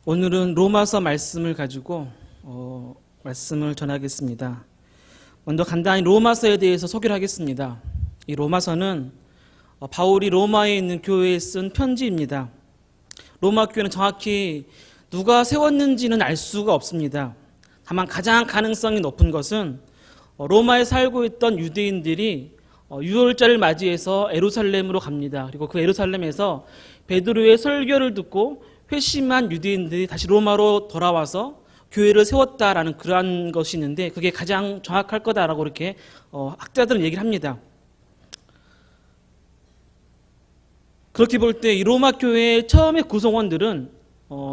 오늘은 로마서 말씀을 가지고 말씀을 전하겠습니다. 먼저 간단히 로마서에 대해서 소개를 하겠습니다. 이 로마서는 바울이 로마에 있는 교회에 쓴 편지입니다. 로마 교회는 정확히 누가 세웠는지는 알 수가 없습니다. 다만 가장 가능성이 높은 것은 로마에 살고 있던 유대인들이 유월절을 맞이해서 예루살렘으로 갑니다. 그리고 그 예루살렘에서 베드로의 설교를 듣고 회심한 유대인들이 다시 로마로 돌아와서 교회를 세웠다라는 그러한 것이 있는데, 그게 가장 정확할 거다라고 이렇게 학자들은 얘기를 합니다. 그렇게 볼 때 이 로마 교회의 처음의 구성원들은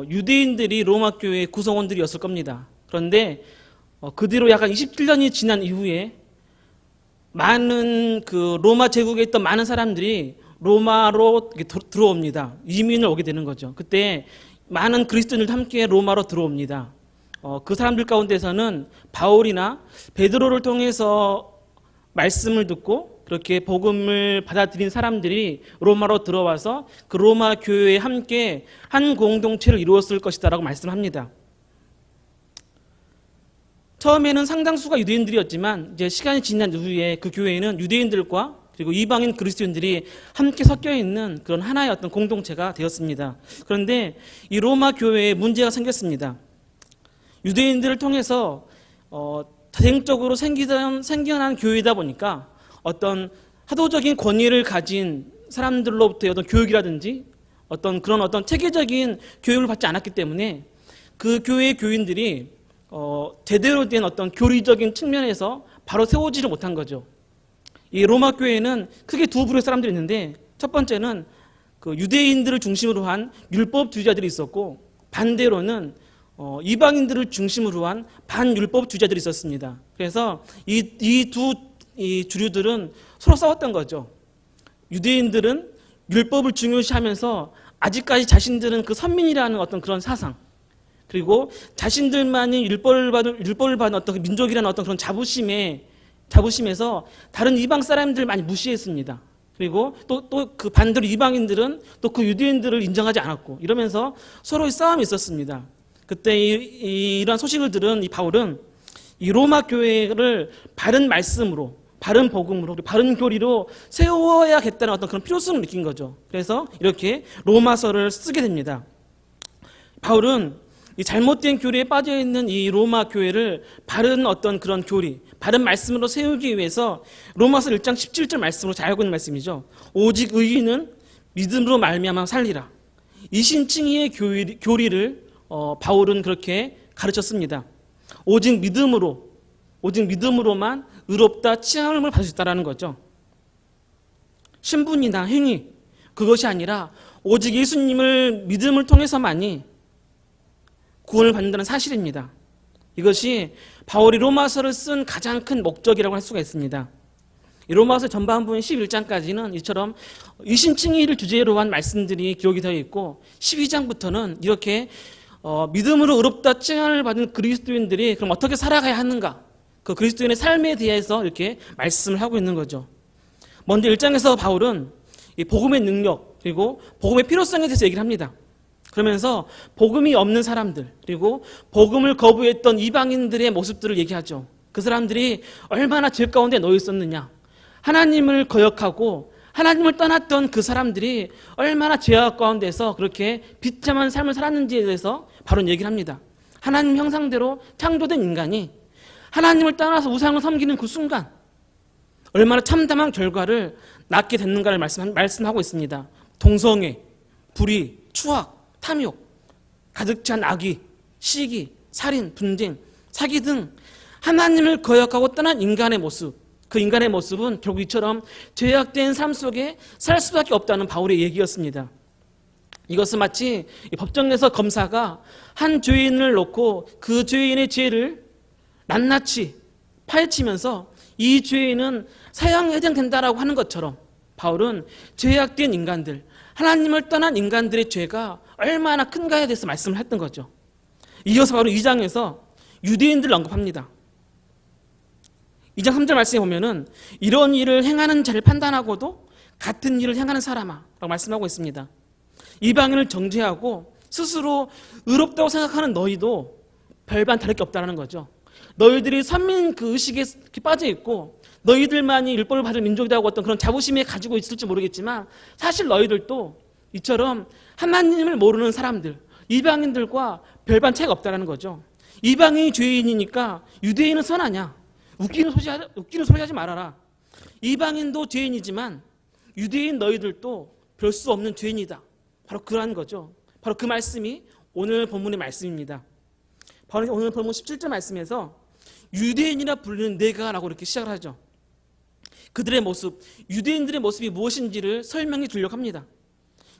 유대인들이 로마 교회의 구성원들이었을 겁니다. 그런데 그 뒤로 약간 27년이 지난 이후에 많은 그 로마 제국에 있던 많은 사람들이 로마로 들어옵니다. 이민을 오게 되는 거죠. 그때 많은 그리스도인들도 함께 로마로 들어옵니다. 그 사람들 가운데서는 바울이나 베드로를 통해서 말씀을 듣고 그렇게 복음을 받아들인 사람들이 로마로 들어와서 그 로마 교회에 함께 한 공동체를 이루었을 것이다라고 말씀합니다. 처음에는 상당수가 유대인들이었지만 이제 시간이 지난 이후에 그 교회에는 유대인들과 그리고 이방인 그리스도인들이 함께 섞여 있는 그런 하나의 어떤 공동체가 되었습니다. 그런데 이 로마 교회에 문제가 생겼습니다. 유대인들을 통해서 자생적으로 생겨난 교회이다 보니까 어떤 사도적인 권위를 가진 사람들로부터의 어떤 교육이라든지 어떤 체계적인 교육을 받지 않았기 때문에 그 교회의 교인들이 제대로 된 어떤 교리적인 측면에서 바로 세우지를 못한 거죠. 이 로마 교회에는 크게 두 부류의 사람들이 있는데, 첫 번째는 그 유대인들을 중심으로 한 율법주의자들이 있었고, 반대로는 이방인들을 중심으로 한 반율법주의자들이 있었습니다. 그래서 이 두 주류들은 서로 싸웠던 거죠. 유대인들은 율법을 중요시하면서 아직까지 자신들은 그 선민이라는 어떤 그런 사상, 그리고 자신들만이 율법을 받은 어떤 그 민족이라는 어떤 그런 자부심에서 다른 이방 사람들을 많이 무시했습니다. 그리고 또 그 반대로 이방인들은 또 그 유대인들을 인정하지 않았고, 이러면서 서로의 싸움이 있었습니다. 그때 이러한 소식을 들은 이 바울은 이 로마 교회를 바른 말씀으로, 바른 복음으로, 바른 교리로 세워야겠다는 어떤 그런 필요성을 느낀 거죠. 그래서 이렇게 로마서를 쓰게 됩니다. 바울은 이 잘못된 교리에 빠져있는 이 로마 교회를 바른 어떤 그런 교리, 바른 말씀으로 세우기 위해서 로마서 1장 17절 말씀으로 잘 알고 있는 말씀이죠. 오직 의인은 믿음으로 말미암아 살리라. 이신칭의의 교리를 바울은 그렇게 가르쳤습니다. 오직 믿음으로만 의롭다 칭함을 받을 수 있다는 거죠. 신분이나 행위, 그것이 아니라 오직 예수님을 믿음을 통해서만이 구원을 받는다는 사실입니다. 이것이 바울이 로마서를 쓴 가장 큰 목적이라고 할 수가 있습니다. 이 로마서 전반부인 11장까지는 이처럼 이신칭의를 주제로 한 말씀들이 기록이 되어 있고, 12장부터는 이렇게 믿음으로 의롭다 칭함을 받은 그리스도인들이 그럼 어떻게 살아가야 하는가, 그 그리스도인의 삶에 대해서 이렇게 말씀을 하고 있는 거죠. 먼저 1장에서 바울은 이 복음의 능력, 그리고 복음의 필요성에 대해서 얘기를 합니다. 그러면서 복음이 없는 사람들, 그리고 복음을 거부했던 이방인들의 모습들을 얘기하죠. 그 사람들이 얼마나 죄 가운데 놓여 있었느냐, 하나님을 거역하고 하나님을 떠났던 그 사람들이 얼마나 죄악 가운데서 그렇게 비참한 삶을 살았는지에 대해서 바로 얘기를 합니다. 하나님 형상대로 창조된 인간이 하나님을 떠나서 우상을 섬기는 그 순간 얼마나 참담한 결과를 낳게 됐는가를 말씀하고 있습니다. 동성애, 불의, 추악, 탐욕, 가득 찬 악의, 시기, 살인, 분쟁, 사기 등 하나님을 거역하고 떠난 인간의 모습, 그 인간의 모습은 결국 이처럼 죄악된 삶 속에 살 수밖에 없다는 바울의 얘기였습니다. 이것은 마치 법정에서 검사가 한 죄인을 놓고 그 죄인의 죄를 낱낱이 파헤치면서 이 죄인은 사형 해당된다라고 하는 것처럼, 바울은 죄악된 인간들, 하나님을 떠난 인간들의 죄가 얼마나 큰가에 대해서 말씀을 했던 거죠. 이어서 바로 2장에서 유대인들을 언급합니다. 2장 3절 말씀에 보면은 이런 일을 행하는 자를 판단하고도 같은 일을 행하는 사람아 라고 말씀하고 있습니다. 이방인을 정죄하고 스스로 의롭다고 생각하는 너희도 별반 다를 게 없다는 거죠. 너희들이 선민 그 의식에 빠져 있고 너희들만이 율법을 받을 민족이라고 어떤 그런 자부심에 가지고 있을지 모르겠지만 사실 너희들도 이처럼 하나님을 모르는 사람들, 이방인들과 별반 차이가 없다는 거죠. 이방인이 죄인이니까 유대인은 선하냐? 웃기는 소리 하지 말아라. 이방인도 죄인이지만 유대인 너희들도 별 수 없는 죄인이다. 바로 그러한 거죠. 바로 그 말씀이 오늘 본문의 말씀입니다. 바로 오늘 본문 17절 말씀에서 유대인이라 불리는 내가 라고 이렇게 시작을 하죠. 그들의 모습, 유대인들의 모습이 무엇인지를 설명해 주려고 합니다.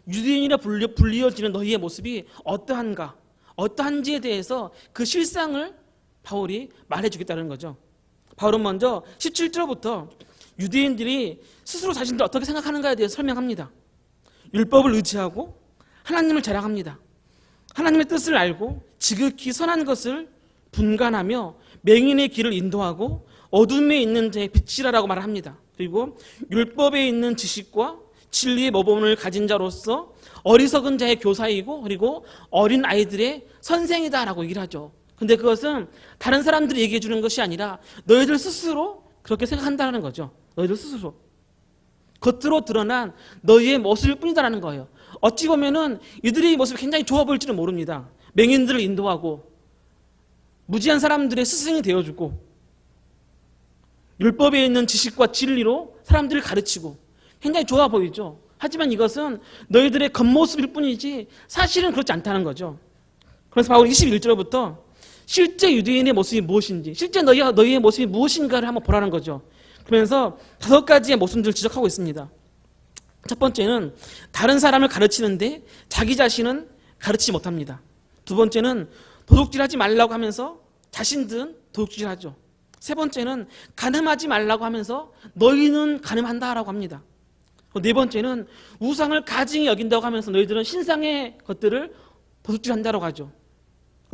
유대인이라 불리어지는 너희의 모습이 어떠한가, 어떠한지에 대해서 그 실상을 바울이 말해주겠다는 거죠. 바울은 먼저 17절부터 유대인들이 스스로 자신들 어떻게 생각하는가에 대해서 설명합니다. 율법을 의지하고 하나님을 자랑합니다. 하나님의 뜻을 알고 지극히 선한 것을 분간하며 맹인의 길을 인도하고 어둠에 있는 자의 빛이라라고 말을 합니다. 그리고 율법에 있는 지식과 진리의 모범을 가진 자로서 어리석은 자의 교사이고 그리고 어린 아이들의 선생이다라고 얘기를 하죠. 근데 그것은 다른 사람들이 얘기해 주는 것이 아니라 너희들 스스로 그렇게 생각한다는 거죠. 너희들 스스로. 겉으로 드러난 너희의 모습일 뿐이다라는 거예요. 어찌 보면은 이들의 모습이 굉장히 좋아 보일지는 모릅니다. 맹인들을 인도하고 무지한 사람들의 스승이 되어주고 율법에 있는 지식과 진리로 사람들을 가르치고 굉장히 좋아 보이죠. 하지만 이것은 너희들의 겉모습일 뿐이지 사실은 그렇지 않다는 거죠. 그래서 바울 21절부터 실제 유대인의 모습이 무엇인지, 실제 너희의 모습이 무엇인가를 한번 보라는 거죠. 그러면서 5가지의 모습들을 지적하고 있습니다. 첫 번째는 다른 사람을 가르치는데 자기 자신은 가르치지 못합니다. 두 번째는 도둑질하지 말라고 하면서 자신들은 도둑질하죠. 세 번째는 간음하지 말라고 하면서 너희는 간음한다라고 합니다. 네 번째는 우상을 가증히 여긴다고 하면서 너희들은 신상의 것들을 도둑질한다고 하죠.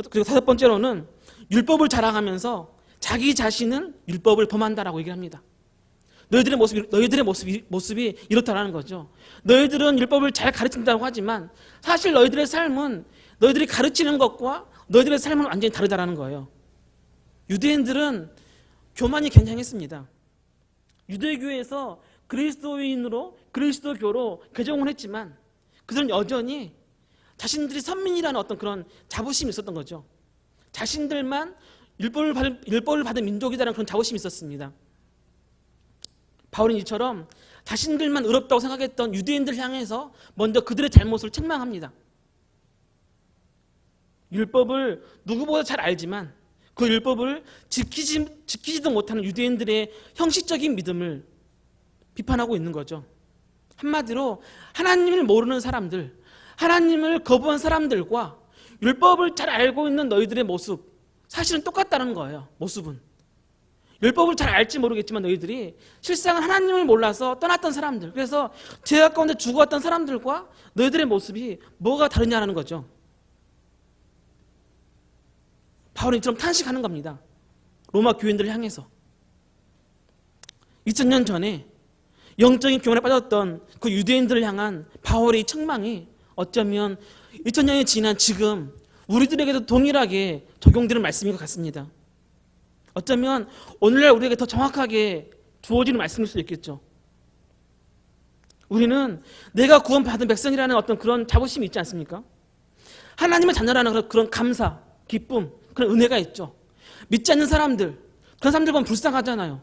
그리고 5번째로는 율법을 자랑하면서 자기 자신은 율법을 범한다라고 얘기를 합니다. 너희들의 모습이 이렇다라는 거죠. 너희들은 율법을 잘 가르친다고 하지만 사실 너희들의 삶은 너희들이 가르치는 것과 너희들의 삶은 완전히 다르다라는 거예요. 유대인들은 교만이 굉장했습니다. 유대교에서 그리스도인으로 그리스도교로 개종을 했지만 그들은 여전히 자신들이 선민이라는 어떤 그런 자부심이 있었던 거죠. 자신들만 율법을 받은 민족이라는 그런 자부심이 있었습니다. 바울은 이처럼 자신들만 의롭다고 생각했던 유대인들 향해서 먼저 그들의 잘못을 책망합니다. 율법을 누구보다 잘 알지만 그 율법을 지키지도 못하는 유대인들의 형식적인 믿음을 비판하고 있는 거죠. 한마디로 하나님을 모르는 사람들, 하나님을 거부한 사람들과 율법을 잘 알고 있는 너희들의 모습, 사실은 똑같다는 거예요. 모습은. 율법을 잘 알지 모르겠지만 너희들이 실상은 하나님을 몰라서 떠났던 사람들, 그래서 죄악 가운데 죽어왔던 사람들과 너희들의 모습이 뭐가 다르냐는 거죠. 바울은 이처럼 탄식하는 겁니다. 로마 교인들을 향해서. 2000년 전에 영적인 교만에 빠졌던 그 유대인들을 향한 바울의 책망이 어쩌면 2000년이 지난 지금 우리들에게도 동일하게 적용되는 말씀인 것 같습니다. 어쩌면 오늘날 우리에게 더 정확하게 주어지는 말씀일 수도 있겠죠. 우리는 내가 구원받은 백성이라는 어떤 그런 자부심이 있지 않습니까? 하나님의 자녀라는 그런 감사, 기쁨, 그런 은혜가 있죠. 믿지 않는 사람들, 그런 사람들 보면 불쌍하잖아요.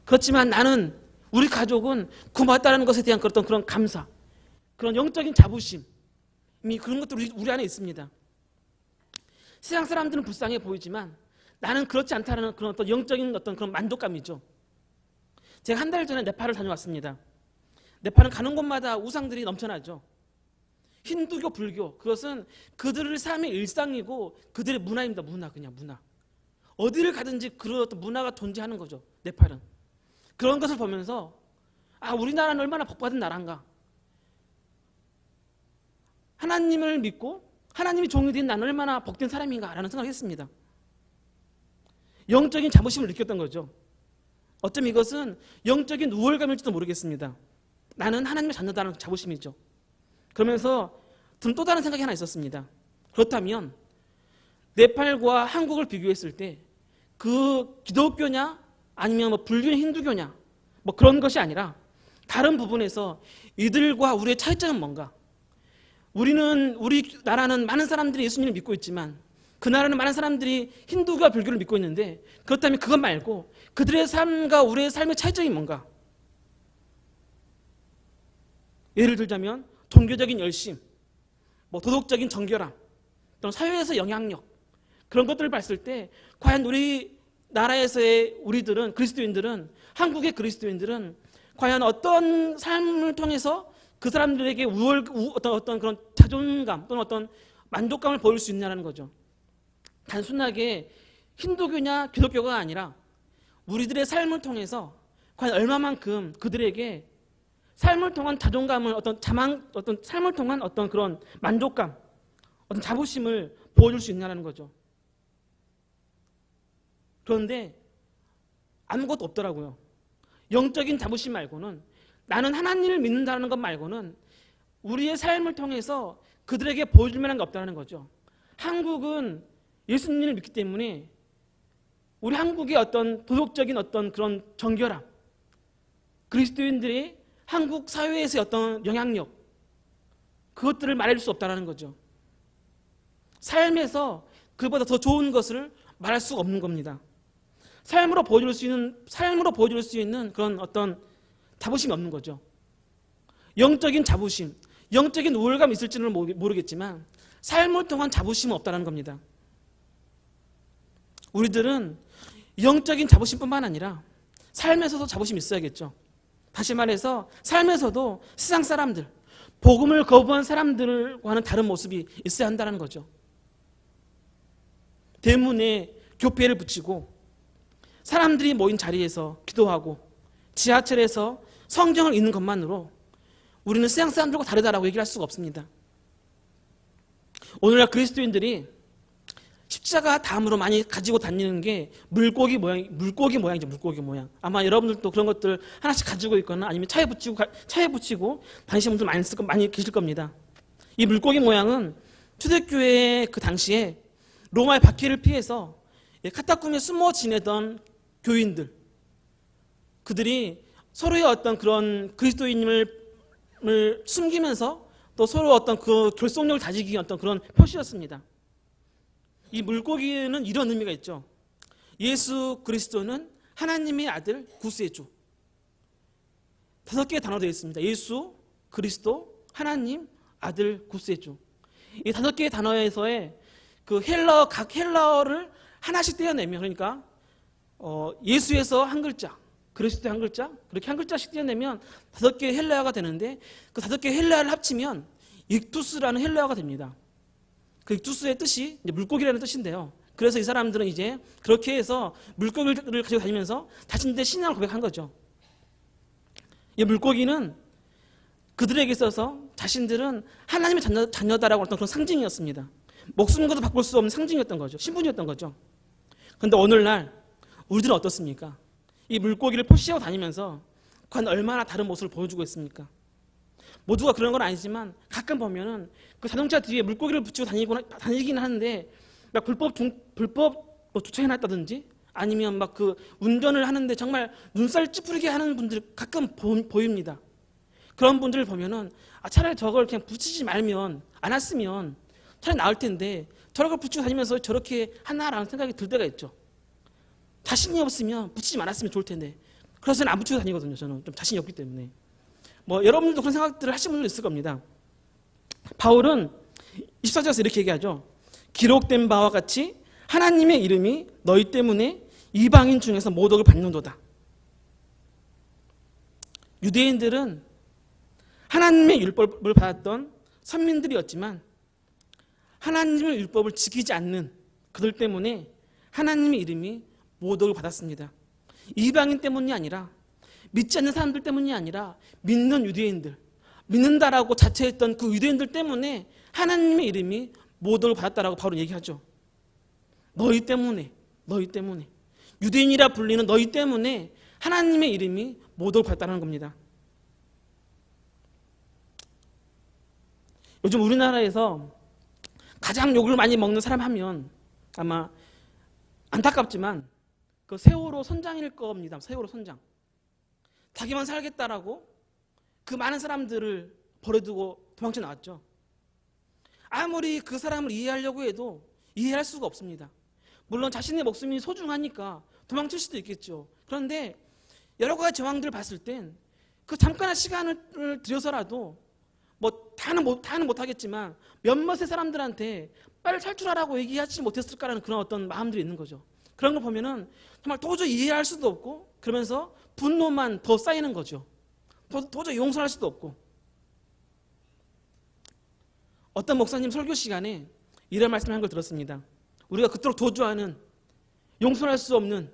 그렇지만 나는, 우리 가족은 구원받았다는 것에 대한 그런 감사, 그런 영적인 자부심, 그런 것들이 우리 안에 있습니다. 세상 사람들은 불쌍해 보이지만 나는 그렇지 않다는 그런 어떤 영적인 어떤 그런 만족감이죠. 제가 한 달 전에 네팔을 다녀왔습니다. 네팔은 가는 곳마다 우상들이 넘쳐나죠. 힌두교, 불교, 그것은 그들의 삶의 일상이고 그들의 문화입니다. 그냥 문화. 어디를 가든지 그런 어떤 문화가 존재하는 거죠. 네팔은. 그런 것을 보면서 우리나라는 얼마나 복받은 나라인가. 하나님을 믿고 하나님이 종이 된 나는 얼마나 복된 사람인가라는 생각을 했습니다. 영적인 자부심을 느꼈던 거죠. 어쩌면 이것은 영적인 우월감일지도 모르겠습니다. 나는 하나님의 자녀다라는 자부심이죠. 그러면서 또 다른 생각이 하나 있었습니다. 그렇다면 네팔과 한국을 비교했을 때 그 기독교냐 아니면 뭐 불교냐 힌두교냐 뭐 그런 것이 아니라 다른 부분에서 이들과 우리의 차이점은 뭔가? 우리 나라는 많은 사람들이 예수님을 믿고 있지만 그 나라는 많은 사람들이 힌두교와 불교를 믿고 있는데, 그렇다면 그것 말고 그들의 삶과 우리의 삶의 차이점이 뭔가? 예를 들자면 종교적인 열심, 뭐 도덕적인 정결함, 또는 사회에서 영향력, 그런 것들을 봤을 때 과연 우리 나라에서의 우리들은, 그리스도인들은, 한국의 그리스도인들은 과연 어떤 삶을 통해서 그 사람들에게 어떤 그런 자존감 또는 어떤 만족감을 보일 수 있냐는 거죠. 단순하게 힌두교냐 기독교가 아니라 우리들의 삶을 통해서 과연 얼마만큼 그들에게 삶을 통한 자존감을, 어떤 삶을 통한 어떤 그런 만족감, 어떤 자부심을 보여줄 수 있냐는 거죠. 그런데 아무것도 없더라고요. 영적인 자부심 말고는, 나는 하나님을 믿는다는 것 말고는 우리의 삶을 통해서 그들에게 보여줄 만한 게 없다는 거죠. 한국은 예수님을 믿기 때문에 우리 한국의 어떤 도덕적인 어떤 그런 정결함, 그리스도인들이 한국 사회에서의 어떤 영향력, 그것들을 말해줄 수 없다는 거죠. 삶에서 그보다 더 좋은 것을 말할 수가 없는 겁니다. 삶으로 보여줄 수 있는 그런 어떤 자부심이 없는 거죠. 영적인 자부심, 영적인 우월감이 있을지는 모르겠지만 삶을 통한 자부심은 없다는 겁니다. 우리들은 영적인 자부심뿐만 아니라 삶에서도 자부심이 있어야겠죠. 다시 말해서 삶에서도 세상 사람들, 복음을 거부한 사람들과는 다른 모습이 있어야 한다는 거죠. 대문에 교패를 붙이고 사람들이 모인 자리에서 기도하고 지하철에서 성경을 읽는 것만으로 우리는 세상 사람들과 다르다라고 얘기를 할 수가 없습니다. 오늘날 그리스도인들이 십자가 담으로 많이 가지고 다니는 게 물고기 모양이죠. 물고기 모양. 아마 여러분들도 그런 것들 하나씩 가지고 있거나 아니면 차에 붙이고 다니시는 분들 많이 계실 겁니다. 이 물고기 모양은 초대교회 그 당시에 로마의 박해를 피해서 카타콤에 숨어 지내던 교인들, 그들이 서로의 어떤 그런 그리스도인임을 숨기면서 또 서로 어떤 그 결속력을 다지기 위한 어떤 그런 표시였습니다. 이 물고기는 이런 의미가 있죠. 예수 그리스도는 하나님의 아들 구세주. 5개의 단어로 되어 있습니다. 예수, 그리스도, 하나님, 아들, 구세주. 이 5개의 단어에서의 그 각 헬라어를 하나씩 떼어내면, 그러니까 예수에서 한 글자, 그리스도의 한 글자, 그렇게 한 글자씩 떼어내면 5개의 헬라어가 되는데, 그 5개의 헬라어를 합치면 익투스라는 헬라어가 됩니다. 그 익투스의 뜻이 이제 물고기라는 뜻인데요. 그래서 이 사람들은 이제 그렇게 해서 물고기를 가지고 다니면서 자신들의 신앙을 고백한 거죠. 이 물고기는 그들에게 있어서 자신들은 하나님의 자녀다라고 어떤 그런 상징이었습니다. 목숨과도 바꿀 수 없는 상징이었던 거죠. 신분이었던 거죠. 그런데 오늘날 우리들은 어떻습니까? 이 물고기를 표시하고 다니면서 과연 얼마나 다른 모습을 보여주고 있습니까? 모두가 그런 건 아니지만 가끔 보면은 그 자동차 뒤에 물고기를 붙이고 다니긴 하는데 막 불법 주차해놨다든지 아니면 막 그 운전을 하는데 정말 눈살 찌푸리게 하는 분들 가끔 보입니다. 그런 분들을 보면은 차라리 저걸 그냥 붙이지 말면, 안 했으면 차라리 나을 텐데 저걸 붙이고 다니면서 저렇게 하나라는 생각이 들 때가 있죠. 자신이 없으면 붙이지 말았으면 좋을 텐데, 그래서 저는 안 붙이고 다니거든요. 저는 좀 자신이 없기 때문에. 여러분들도 그런 생각들을 하시는 분들 있을 겁니다. 바울은 24절에서 이렇게 얘기하죠. 기록된 바와 같이 하나님의 이름이 너희 때문에 이방인 중에서 모독을 받는도다. 유대인들은 하나님의 율법을 받았던 선민들이었지만 하나님의 율법을 지키지 않는 그들 때문에 하나님의 이름이 모독을 받았습니다. 이방인 때문이 아니라, 믿지 않는 사람들 때문이 아니라 믿는 유대인들, 믿는다라고 자처했던 그 유대인들 때문에 하나님의 이름이 모독을 받았다라고 바울은 얘기하죠. 너희 때문에 유대인이라 불리는 너희 때문에 하나님의 이름이 모독을 받았다는 겁니다. 요즘 우리나라에서 가장 욕을 많이 먹는 사람 하면 아마 안타깝지만 그 세월호 선장일 겁니다. 세월호 선장. 자기만 살겠다라고 그 많은 사람들을 버려두고 도망쳐 나왔죠. 아무리 그 사람을 이해하려고 해도 이해할 수가 없습니다. 물론 자신의 목숨이 소중하니까 도망칠 수도 있겠죠. 그런데 여러 가지 정황들을 봤을 땐 그 잠깐의 시간을 들여서라도 뭐 다는 못하겠지만 몇몇의 사람들한테 빨리 탈출하라고 얘기하지 못했을까라는 그런 어떤 마음들이 있는 거죠. 그런 걸 보면은 정말 도저히 이해할 수도 없고 그러면서 분노만 더 쌓이는 거죠. 도저히 용서할 수도 없고. 어떤 목사님 설교 시간에 이런 말씀을 한 걸 들었습니다. 우리가 그토록 도주하는 용서할 수 없는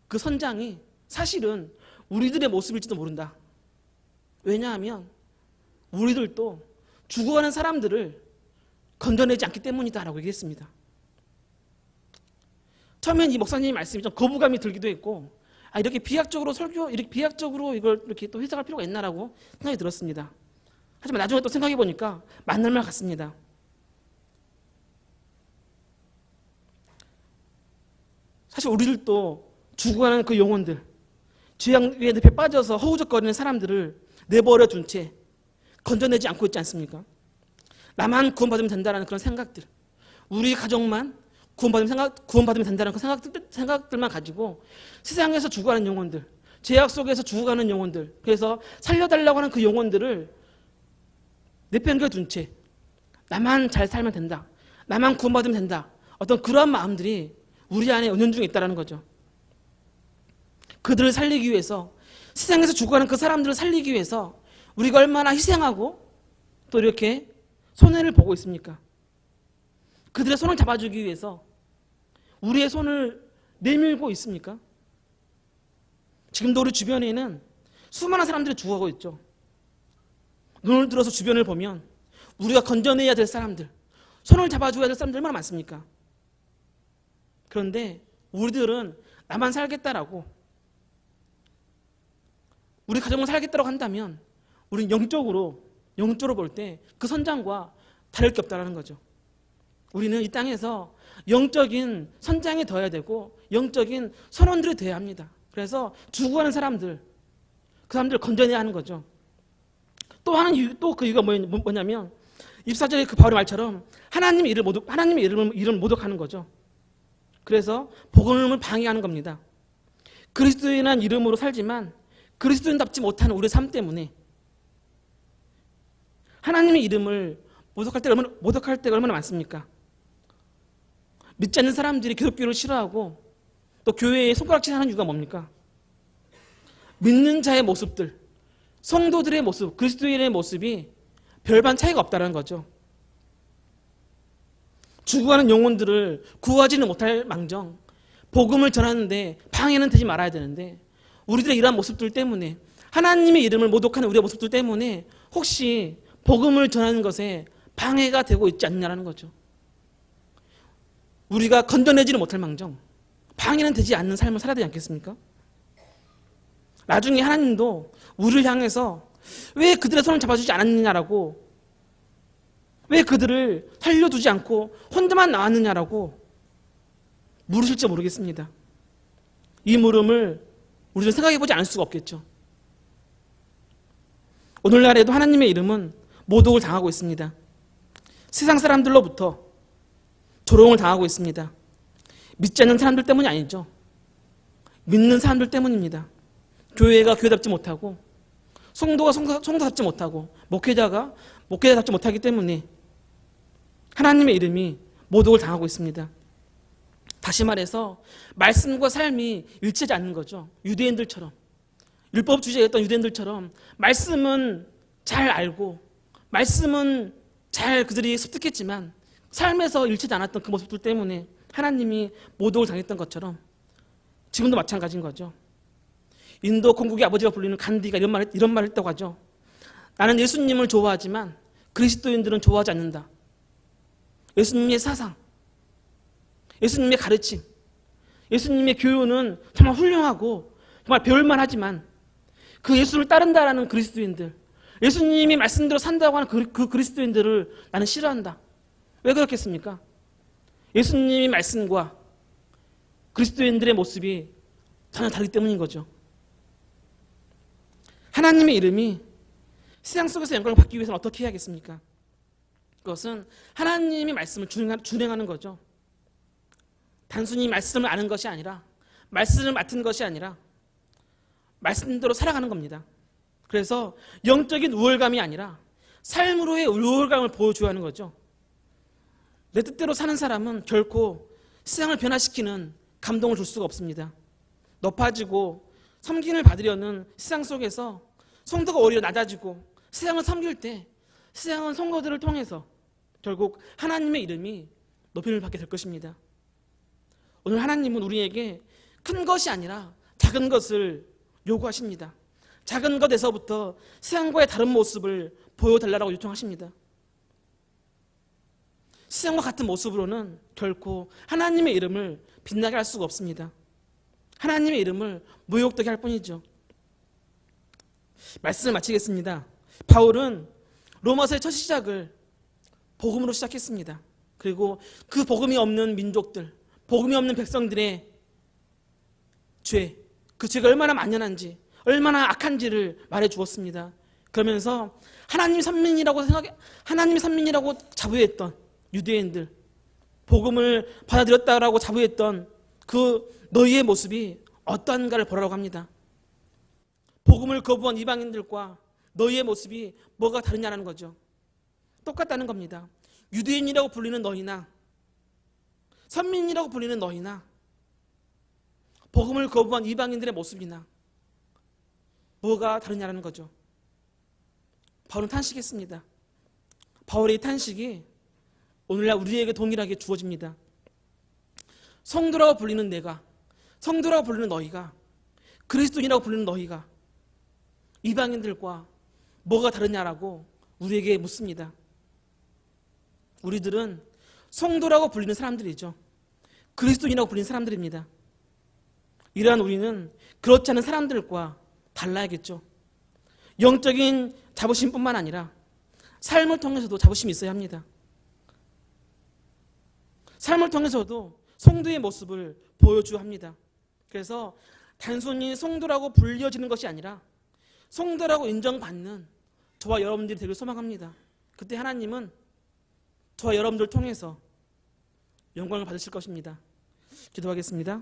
그 선장이 사실은 우리들의 모습일지도 모른다. 왜냐하면 우리들도 죽어가는 사람들을 건져내지 않기 때문이다라고 얘기했습니다. 처음엔 이 목사님 말씀이 좀 거부감이 들기도 했고, 이렇게 비약적으로 이렇게 비약적으로 이걸 이렇게 또 해석할 필요가 있나라고 생각이 들었습니다. 하지만 나중에 또 생각해 보니까 맞는 말 같습니다. 사실 우리들도 죽어가는 그 영혼들, 죄악 위에 늪에 빠져서 허우적거리는 사람들을 내버려 둔 채 건져내지 않고 있지 않습니까? 나만 구원받으면 된다는 그런 생각들, 우리 가족만 구원받으면 된다는 그 생각들만 가지고 세상에서 죽어가는 영혼들, 죄악 속에서 죽어가는 영혼들, 그래서 살려달라고 하는 그 영혼들을 내팽겨 둔 채 나만 잘 살면 된다, 나만 구원받으면 된다, 어떤 그러한 마음들이 우리 안에 은연중에 있다는 거죠. 그들을 살리기 위해서, 세상에서 죽어가는 그 사람들을 살리기 위해서 우리가 얼마나 희생하고 또 이렇게 손해를 보고 있습니까? 그들의 손을 잡아주기 위해서 우리의 손을 내밀고 있습니까? 지금도 우리 주변에는 수많은 사람들이 죽어가고 있죠. 눈을 들어서 주변을 보면 우리가 건져내야 될 사람들, 손을 잡아줘야 될 사람들 얼마나 많습니까? 그런데 우리들은 나만 살겠다라고, 우리 가정을 살겠다고 한다면 우리는 영적으로 볼 때 그 선장과 다를 게 없다는 거죠. 우리는 이 땅에서 영적인 선장이 되어야 되고 영적인 선원들이 되어야 합니다. 그래서 죽어가는 사람들, 그 사람들을 건져내야 하는 거죠. 또 그 이유가 뭐냐면 입사절의 그 바울의 말처럼 하나님의 이름을 모독하는 거죠. 그래서 복음을 방해하는 겁니다. 그리스도인이라는 이름으로 살지만 그리스도인답지 못하는 우리의 삶 때문에 하나님의 이름을 모독할 때가 얼마나 많습니까? 믿지 않는 사람들이 기독교를 싫어하고 또 교회에 손가락질 하는 이유가 뭡니까? 믿는 자의 모습들, 성도들의 모습, 그리스도인의 모습이 별반 차이가 없다는 거죠. 죽어가는 영혼들을 구하지는 못할 망정 복음을 전하는데 방해는 되지 말아야 되는데, 우리들의 이러한 모습들 때문에, 하나님의 이름을 모독하는 우리의 모습들 때문에 혹시 복음을 전하는 것에 방해가 되고 있지 않느냐는 거죠. 우리가 건져내지는 못할 망정 방해는 되지 않는 삶을 살아야 되지 않겠습니까? 나중에 하나님도 우리를 향해서 왜 그들의 손을 잡아주지 않았느냐라고, 왜 그들을 살려두지 않고 혼자만 나왔느냐라고 물으실지 모르겠습니다. 이 물음을 우리는 생각해보지 않을 수가 없겠죠. 오늘날에도 하나님의 이름은 모독을 당하고 있습니다. 세상 사람들로부터 조롱을 당하고 있습니다. 믿지 않는 사람들 때문이 아니죠. 믿는 사람들 때문입니다. 교회가 교회답지 못하고, 성도가 성도답지 못하고, 목회자가 목회자답지 못하기 때문에 하나님의 이름이 모독을 당하고 있습니다. 다시 말해서 말씀과 삶이 일치하지 않는 거죠. 유대인들처럼, 율법주의자였던 유대인들처럼 말씀은 잘 알고 말씀은 잘 그들이 습득했지만 삶에서 일치하지 않았던 그 모습들 때문에 하나님이 모독을 당했던 것처럼 지금도 마찬가지인 거죠. 인도 건국의 아버지가 불리는 간디가 이런 말을 했다고 하죠. 나는 예수님을 좋아하지만 그리스도인들은 좋아하지 않는다. 예수님의 사상, 예수님의 가르침, 예수님의 교훈은 정말 훌륭하고 정말 배울만 하지만 그 예수를 따른다라는 그리스도인들, 예수님이 말씀대로 산다고 하는 그 그리스도인들을 나는 싫어한다. 왜 그렇겠습니까? 예수님의 말씀과 그리스도인들의 모습이 전혀 다르기 때문인 거죠. 하나님의 이름이 세상 속에서 영광을 받기 위해서는 어떻게 해야겠습니까? 그것은 하나님의 말씀을 준행하는 거죠. 단순히 말씀을 아는 것이 아니라, 말씀을 맡은 것이 아니라 말씀대로 살아가는 겁니다. 그래서 영적인 우월감이 아니라 삶으로의 우월감을 보여줘야 하는 거죠. 내 뜻대로 사는 사람은 결코 세상을 변화시키는 감동을 줄 수가 없습니다. 높아지고 섬김을 받으려는 세상 속에서 성도가 오히려 낮아지고 세상을 섬길 때 세상은 성도들을 통해서 결국 하나님의 이름이 높임을 받게 될 것입니다. 오늘 하나님은 우리에게 큰 것이 아니라 작은 것을 요구하십니다. 작은 것에서부터 세상과의 다른 모습을 보여달라고 요청하십니다. 세상과 같은 모습으로는 결코 하나님의 이름을 빛나게 할 수가 없습니다. 하나님의 이름을 모욕되게 할 뿐이죠. 말씀을 마치겠습니다. 바울은 로마서의 첫 시작을 복음으로 시작했습니다. 그리고 그 복음이 없는 민족들, 복음이 없는 백성들의 죄, 그 죄가 얼마나 만연한지, 얼마나 악한지를 말해 주었습니다. 그러면서 하나님의 선민이라고 자부했던 유대인들, 복음을 받아들였다라고 자부했던 그 너희의 모습이 어떠한가를 보라고 합니다. 복음을 거부한 이방인들과 너희의 모습이 뭐가 다르냐는 거죠. 똑같다는 겁니다. 유대인이라고 불리는 너희나 선민이라고 불리는 너희나 복음을 거부한 이방인들의 모습이나 뭐가 다르냐는 거죠. 바울은 탄식했습니다. 바울의 탄식이 오늘날 우리에게 동일하게 주어집니다. 성도라고 불리는 내가, 성도라고 불리는 너희가, 그리스도인이라고 불리는 너희가 이방인들과 뭐가 다르냐라고 우리에게 묻습니다. 우리들은 성도라고 불리는 사람들이죠. 그리스도인이라고 불리는 사람들입니다. 이러한 우리는 그렇지 않은 사람들과 달라야겠죠. 영적인 자부심뿐만 아니라 삶을 통해서도 자부심이 있어야 합니다. 삶을 통해서도 성도의 모습을 보여줘야 합니다. 그래서 단순히 성도라고 불려지는 것이 아니라 성도라고 인정받는 저와 여러분들이 되길 소망합니다. 그때 하나님은 저와 여러분들을 통해서 영광을 받으실 것입니다. 기도하겠습니다.